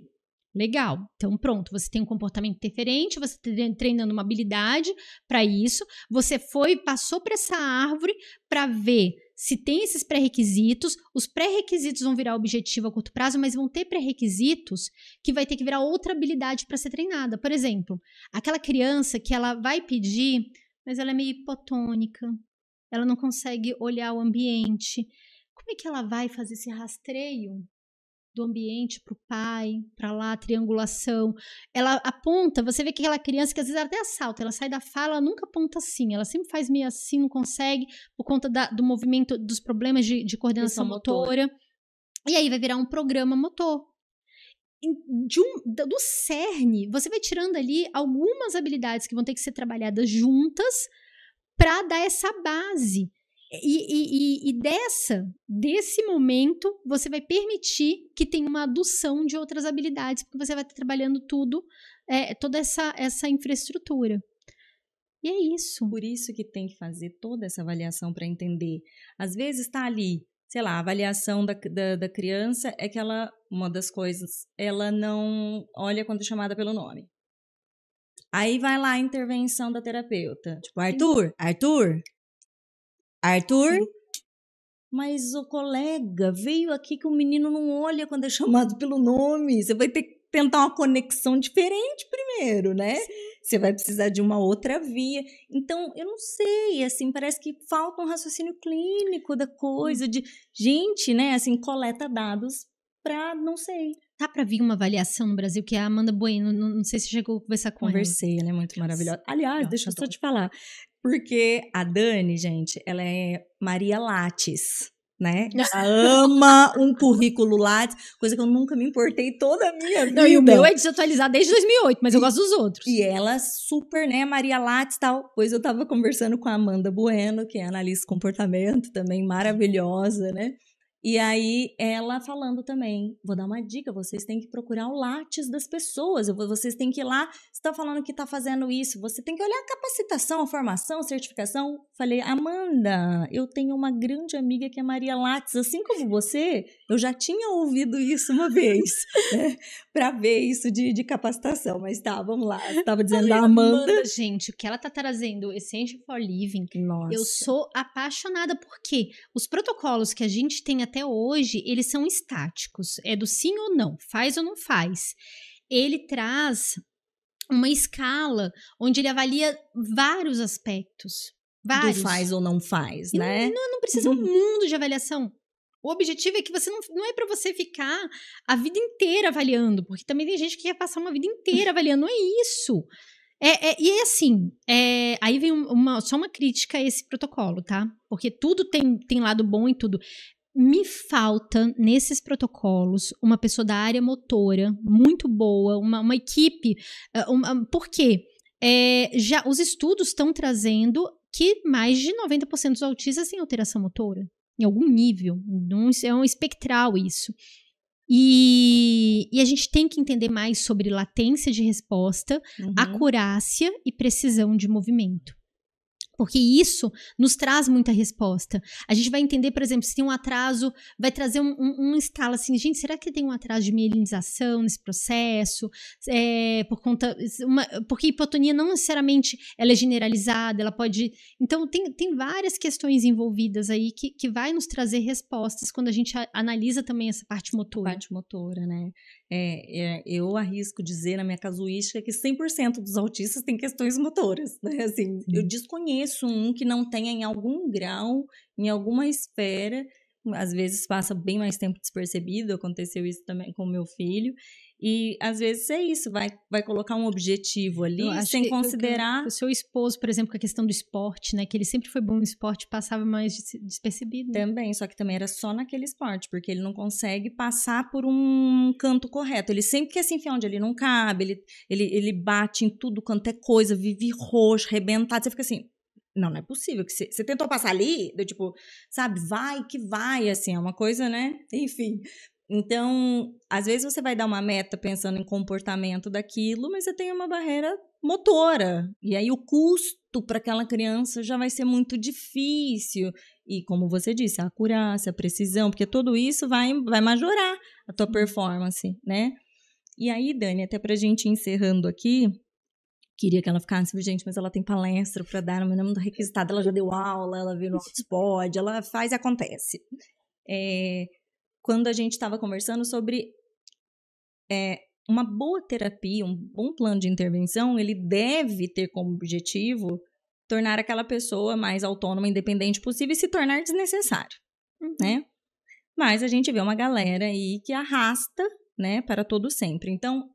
Speaker 2: Legal. Então, pronto, você tem um comportamento diferente, você está treinando uma habilidade para isso, você foi e passou para essa árvore para ver se tem esses pré-requisitos. Os pré-requisitos vão virar objetivo a curto prazo, mas vão ter pré-requisitos que vai ter que virar outra habilidade para ser treinada. Por exemplo, aquela criança que ela vai pedir, mas ela é meio hipotônica, ela não consegue olhar o ambiente. Como é que ela vai fazer esse rastreio do ambiente para o pai, para lá, triangulação? Ela aponta, você vê que aquela criança que às vezes ela até assalta, ela sai da fala, ela nunca aponta assim, ela sempre faz meio assim, não consegue, por conta do movimento, dos problemas de coordenação motora. E aí vai virar um programa motor. Do cerne, você vai tirando ali algumas habilidades que vão ter que ser trabalhadas juntas para dar essa base. E desse momento, você vai permitir que tenha uma adução de outras habilidades, porque você vai estar trabalhando toda essa infraestrutura. E é isso.
Speaker 1: Por isso que tem que fazer toda essa avaliação para entender. Às vezes está ali, sei lá, a avaliação da criança é que uma das coisas, ela não olha quando é chamada pelo nome. Aí vai lá a intervenção da terapeuta. Tipo, Arthur, mas o colega veio aqui que o menino não olha quando é chamado pelo nome. Você vai ter que tentar uma conexão diferente primeiro, né? Sim. Você vai precisar de uma outra via. Então, eu não sei, assim, parece que falta um raciocínio clínico da coisa, de gente, né, assim, coleta dados para, não sei.
Speaker 2: Tá para vir uma avaliação no Brasil, que é a Amanda Bueno, não sei se você chegou a conversar com ela.
Speaker 1: Conversei, ela é muito maravilhosa. Aliás, deixa eu só te falar. Porque a Dani, gente, ela é Maria Lattes, né? Ela ama um currículo Lattes, coisa que eu nunca me importei toda a minha vida.
Speaker 2: Não, e o meu é desatualizado desde 2008, mas eu gosto dos outros.
Speaker 1: E ela super, né, Maria Lattes e tal. Pois eu tava conversando com a Amanda Bueno, que é analista de comportamento também, maravilhosa, né? E aí, ela falando também, vou dar uma dica, vocês têm que procurar o Lattes das pessoas, vocês têm que ir lá, você está falando que está fazendo isso, você tem que olhar a capacitação, a formação, a certificação. Falei, Amanda, eu tenho uma grande amiga que é Maria Lattes, assim como você, eu já tinha ouvido isso uma vez, né, para ver isso de capacitação, mas tá, vamos lá, você estava dizendo da Amanda.
Speaker 2: Gente, o que ela tá trazendo, Essential for Living,
Speaker 1: nossa,
Speaker 2: eu sou apaixonada, porque os protocolos que a gente tem até hoje, eles são estáticos. É do sim ou não, faz ou não faz. Ele traz uma escala onde ele avalia vários aspectos. Vários.
Speaker 1: Do faz ou não faz, né?
Speaker 2: Não precisa um mundo de avaliação. O objetivo é que você não é para você ficar a vida inteira avaliando, porque também tem gente que quer passar uma vida inteira avaliando. Não é isso. E assim, aí vem só uma crítica a esse protocolo, tá? Porque tudo tem lado bom em tudo. Me falta, nesses protocolos, uma pessoa da área motora muito boa, uma equipe. Por quê? Já os estudos estão trazendo que mais de 90% dos autistas têm alteração motora, em algum nível. É um espectral isso. E a gente tem que entender mais sobre latência de resposta, acurácia e precisão de movimento. Porque isso nos traz muita resposta. A gente vai entender, por exemplo, se tem um atraso, vai trazer um estalo assim, gente, será que tem um atraso de mielinização nesse processo? Porque hipotonia não necessariamente ela é generalizada, ela pode... Então, tem várias questões envolvidas aí que vai nos trazer respostas quando a gente analisa também essa parte motora.
Speaker 1: Parte motora, né? Eu arrisco dizer na minha casuística que 100% dos autistas têm questões motoras, né? Assim, eu desconheço um que não tenha em algum grau, em alguma esfera, às vezes passa bem mais tempo despercebido, aconteceu isso também com o meu filho, e às vezes é isso, vai colocar um objetivo ali, sem considerar...
Speaker 2: O seu esposo, por exemplo, com a questão do esporte, né, que ele sempre foi bom no esporte, passava mais despercebido. Né?
Speaker 1: Também, só que também era só naquele esporte, porque ele não consegue passar por um canto correto, ele sempre quer se enfiar onde ele não cabe, ele bate em tudo quanto é coisa, vive roxo, arrebentado, você fica assim... Não é possível, que você tentou passar ali, tipo, sabe, vai que vai, assim, é uma coisa, né, enfim. Então, às vezes você vai dar uma meta pensando em comportamento daquilo, mas você tem uma barreira motora, e aí o custo para aquela criança já vai ser muito difícil, e como você disse, a acurácia, a precisão, porque tudo isso vai majorar a tua performance, né. E aí, Dani, até pra gente ir encerrando aqui, queria que ela ficasse, gente, mas ela tem palestra para dar no nome do requisitado, ela já deu aula, ela viu no Hotspot, ela faz e acontece. Quando a gente estava conversando sobre uma boa terapia, um bom plano de intervenção, ele deve ter como objetivo tornar aquela pessoa mais autônoma, independente possível e se tornar desnecessário, né? Mas a gente vê uma galera aí que arrasta, né, para todo sempre. Então,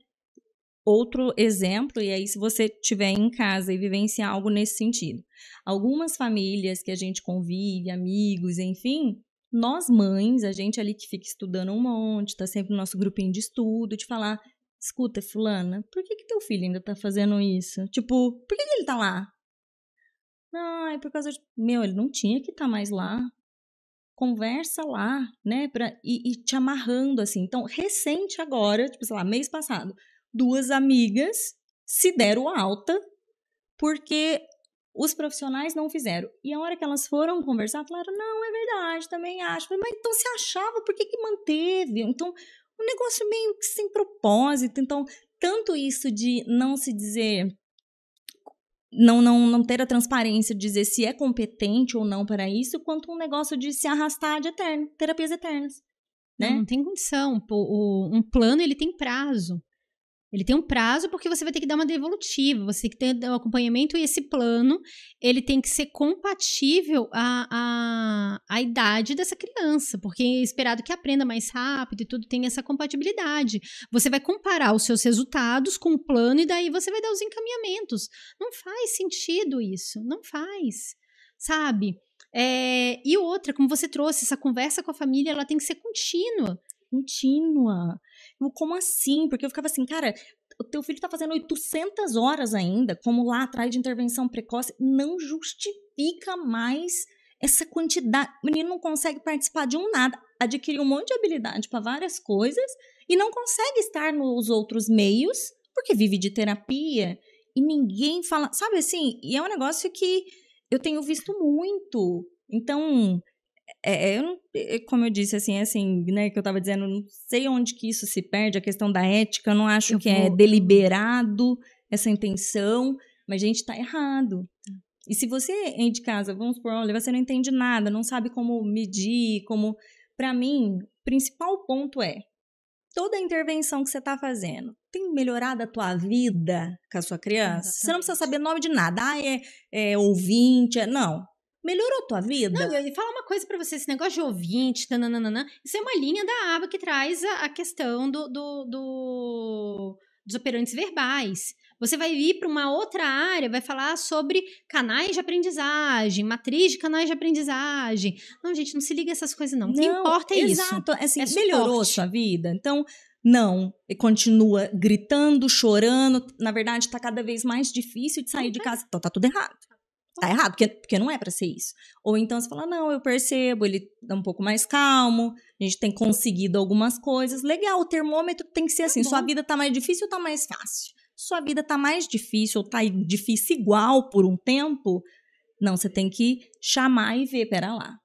Speaker 1: outro exemplo, e aí se você estiver em casa e vivenciar algo nesse sentido. Algumas famílias que a gente convive, amigos, enfim, nós mães, a gente ali que fica estudando um monte, tá sempre no nosso grupinho de estudo, de falar, escuta, fulana, por que teu filho ainda tá fazendo isso? Tipo, por que ele tá lá? Não, é por causa de... ele não tinha que estar mais lá. Conversa lá, né, e te amarrando, assim. Então, recente agora, tipo, sei lá, mês passado, 2 amigas se deram alta porque os profissionais não fizeram. E a hora que elas foram conversar, falaram, não, é verdade, também acho. Mas então se achava, por que manteve? Então, um negócio meio que sem propósito. Então, tanto isso de não se dizer, não ter a transparência de dizer se é competente ou não para isso, quanto um negócio de se arrastar de eterno, terapias eternas. Né?
Speaker 2: Não tem condição. Um plano, ele tem prazo. Ele tem um prazo porque você vai ter que dar uma devolutiva, você tem que ter um acompanhamento e esse plano, ele tem que ser compatível à idade dessa criança, porque é esperado que aprenda mais rápido e tudo tem essa compatibilidade. Você vai comparar os seus resultados com o plano e daí você vai dar os encaminhamentos. Não faz sentido isso, não faz, sabe? E outra, como você trouxe, essa conversa com a família, ela tem que ser contínua.
Speaker 1: Como assim? Porque eu ficava assim, cara, o teu filho tá fazendo 800 horas ainda, como lá atrás de intervenção precoce, não justifica mais essa quantidade. O menino não consegue participar de nada, adquiriu um monte de habilidade para várias coisas e não consegue estar nos outros meios, porque vive de terapia e ninguém fala, sabe assim? E é um negócio que eu tenho visto muito. Então... como eu disse, assim, né, que eu estava dizendo, não sei onde que isso se perde, a questão da ética, eu não acho que é deliberado essa intenção, mas a gente está errado. E se você é de casa, vamos supor, olha, você não entende nada, não sabe como medir, para mim, o principal ponto é, toda a intervenção que você está fazendo, tem melhorado a tua vida com a sua criança? Exatamente. Você não precisa saber nome de nada, ouvinte, não. Melhorou a tua vida?
Speaker 2: Não, eu falo uma coisa pra você, esse negócio de ouvinte, isso é uma linha da aba que traz a questão dos operantes verbais. Você vai vir para uma outra área, vai falar sobre canais de aprendizagem, matriz de canais de aprendizagem. Não, gente, não se liga a essas coisas, não. O que importa é isso.
Speaker 1: Exato. Assim, melhorou sua vida? Então, não. Continua gritando, chorando. Na verdade, tá cada vez mais difícil de sair de casa. Então, tá tudo errado. Tá errado, porque não é pra ser isso. Ou então você fala, não, eu percebo, ele tá um pouco mais calmo, a gente tem conseguido algumas coisas. Legal, o termômetro tem que ser assim, sua vida tá mais difícil ou tá mais fácil? Sua vida tá mais difícil ou tá difícil igual por um tempo? Não, você tem que chamar e ver, pera lá.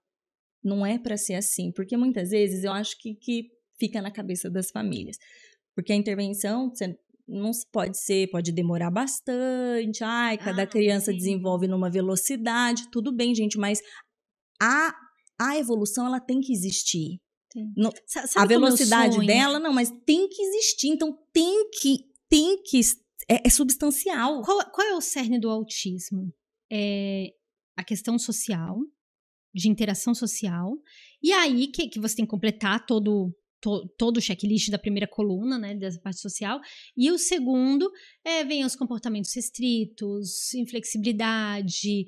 Speaker 1: Não é pra ser assim, porque muitas vezes eu acho que fica na cabeça das famílias. Porque a intervenção, você não pode demorar bastante, cada criança desenvolve numa velocidade, tudo bem, gente, mas a evolução, ela tem que existir. A velocidade dela, não, mas tem que existir, então tem que é substancial.
Speaker 2: Qual é o cerne do autismo? É a questão social, de interação social, e aí que você tem que completar todo o checklist da primeira coluna, né, dessa parte social, e o segundo vem os comportamentos restritos, inflexibilidade,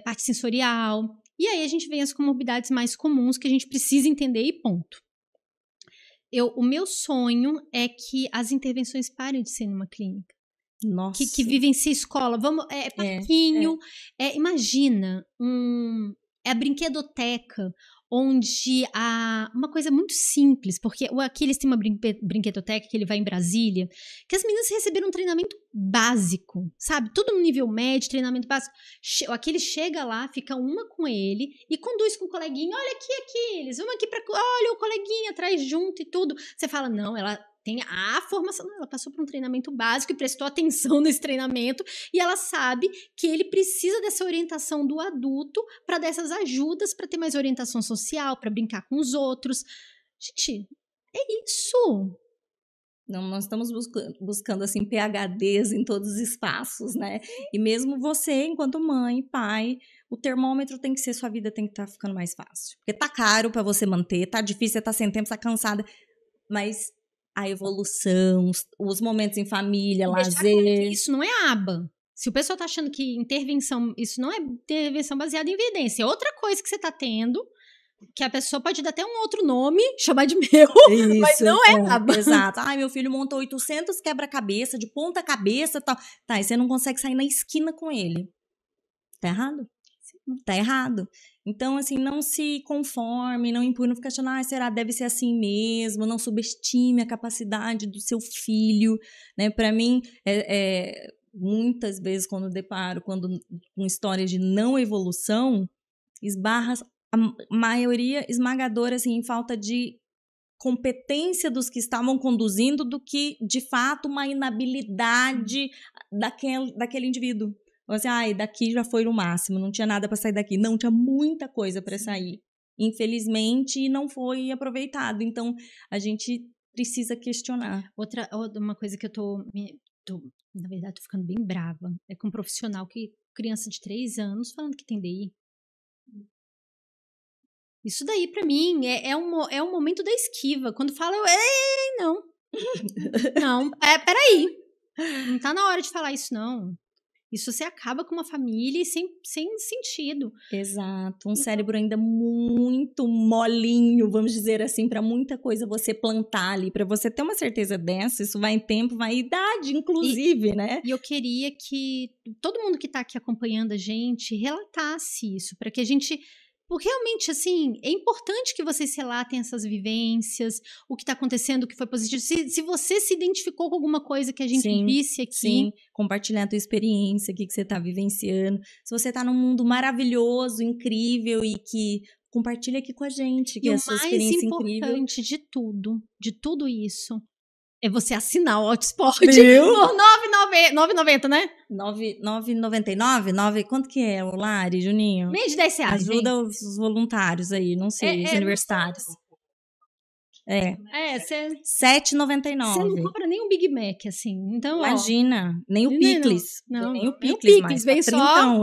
Speaker 2: parte sensorial, e aí a gente vem as comorbidades mais comuns que a gente precisa entender e ponto. O meu sonho é que as intervenções parem de ser numa clínica.
Speaker 1: Nossa.
Speaker 2: Que vivencia escola. Parquinho. Imagina, a brinquedoteca, onde uma coisa muito simples, porque aqui eles têm uma brinquedoteca que ele vai em Brasília, que as meninas receberam um treinamento básico, sabe? Tudo no nível médio, treinamento básico. Aqui ele chega lá, fica uma com ele e conduz com o coleguinha, olha aqui, eles vamos aqui olha o coleguinha atrás junto e tudo. Você fala, não, ela tem a formação, ela passou por um treinamento básico e prestou atenção nesse treinamento e ela sabe que ele precisa dessa orientação do adulto para dar essas ajudas, para ter mais orientação social, para brincar com os outros. Gente, é isso.
Speaker 1: Não, nós estamos buscando assim, PhDs em todos os espaços, né? E mesmo você, enquanto mãe, pai, o termômetro tem que ser, sua vida tem que estar ficando mais fácil. Porque tá caro para você manter, tá difícil, você tá sem tempo, tá cansada, mas a evolução, os momentos em família, lazer.
Speaker 2: Isso não é aba. Se o pessoal tá achando que intervenção, isso não é intervenção baseada em evidência, é outra coisa que você tá tendo, que a pessoa pode dar até um outro nome, chamar de meu, isso, mas não é aba.
Speaker 1: Exato. Meu filho montou 800 quebra-cabeça, de ponta cabeça e tal. Tá, e você não consegue sair na esquina com ele. Tá errado? Tá errado. Então, assim, não se conforme, não empurre, não fica achando, será, deve ser assim mesmo, não subestime a capacidade do seu filho, né? Para mim, muitas vezes quando deparo com histórias de não evolução, esbarra a maioria esmagadora, assim, em falta de competência dos que estavam conduzindo do que, de fato, uma inabilidade daquele indivíduo. Assim, daqui já foi no máximo, não tinha nada para sair daqui. Não, tinha muita coisa para sair. Infelizmente, não foi aproveitado. Então, a gente precisa questionar.
Speaker 2: Uma coisa que na verdade, tô ficando bem brava, é com um profissional criança de 3 anos, falando que tem DI. Isso daí, pra mim, é um momento da esquiva. Quando fala, não. Não, peraí. Não tá na hora de falar isso, não. Isso você acaba com uma família sem sentido.
Speaker 1: Exato. Um cérebro ainda muito molinho, vamos dizer assim, para muita coisa você plantar ali. Para você ter uma certeza dessa, isso vai em tempo, vai em idade, inclusive, né?
Speaker 2: E eu queria que todo mundo que tá aqui acompanhando a gente relatasse isso, para que a gente... Porque realmente, assim, é importante que vocês relatem essas vivências, o que está acontecendo, o que foi positivo. Se você se identificou com alguma coisa que a gente disse aqui.
Speaker 1: Sim, compartilhar a tua experiência, o que você está vivenciando. Se você está num mundo maravilhoso, incrível e que compartilha aqui com a gente, que é a sua experiência incrível.
Speaker 2: E o mais importante de tudo isso, é você assinar o Autosport por R$9,90, né?
Speaker 1: R$9,99? Quanto que é o Lari, Juninho?
Speaker 2: Meio de R$10.
Speaker 1: Ajuda os voluntários aí, não sei, os universitários. R$7,99.
Speaker 2: Você não compra nem um Big Mac, assim. Então,
Speaker 1: imagina, nem o Picles.
Speaker 2: Não,
Speaker 1: nem o
Speaker 2: Picles
Speaker 1: mais.
Speaker 2: Veio só...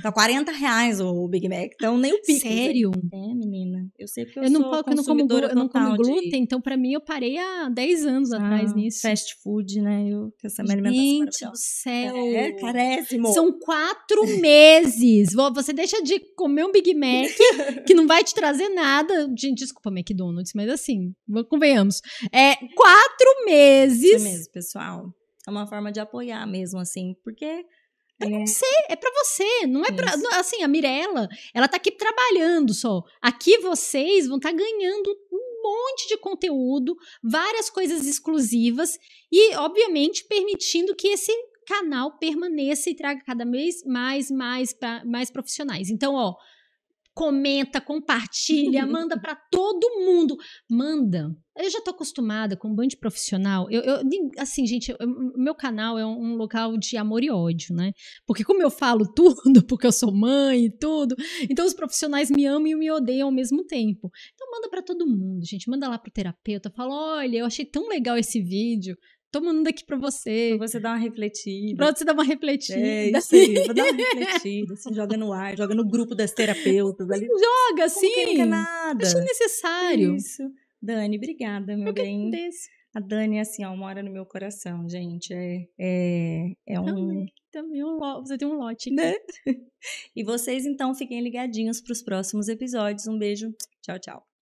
Speaker 1: Tá R$40 o Big Mac. Então, nem o Picles.
Speaker 2: Sério?
Speaker 1: Menina. Eu sei porque
Speaker 2: eu não como glúten, então pra mim eu parei há 10 anos atrás nisso.
Speaker 1: Fast food, né? Essa minha alimentação.
Speaker 2: Gente do céu.
Speaker 1: Carésimo.
Speaker 2: São 4 meses. Você deixa de comer um Big Mac, que não vai te trazer nada. Gente, desculpa, McDonald's, mas assim, convenhamos. 4 meses.
Speaker 1: Isso mesmo, pessoal. É uma forma de apoiar mesmo, assim, porque...
Speaker 2: É pra você, não é pra... Assim, a Mirella, ela tá aqui trabalhando só. Aqui vocês vão estar ganhando um monte de conteúdo, várias coisas exclusivas e, obviamente, permitindo que esse canal permaneça e traga cada vez mais profissionais. Então, comenta, compartilha, manda para todo mundo. Manda. Eu já tô acostumada com um bando de profissional. Assim, gente, o meu canal é um local de amor e ódio, né? Porque como eu falo tudo, porque eu sou mãe e tudo, então os profissionais me amam e me odeiam ao mesmo tempo. Então manda para todo mundo, gente. Manda lá pro terapeuta. Fala, olha, eu achei tão legal esse vídeo. Tô mandando aqui pra você.
Speaker 1: Pra você dar uma refletida.
Speaker 2: Pra você dar uma refletida.
Speaker 1: Isso aí, vou dar uma refletida. Assim, joga no ar, joga no grupo das terapeutas. Ali.
Speaker 2: Joga, assim.
Speaker 1: Não quer nada.
Speaker 2: Achei necessário.
Speaker 1: Isso. Dani, obrigada, meu bem.
Speaker 2: Agradeço.
Speaker 1: A Dani, assim, mora no meu coração, gente.
Speaker 2: Também você tem um lote aqui.
Speaker 1: Né? E vocês, então, fiquem ligadinhos pros próximos episódios. Um beijo. Tchau, tchau.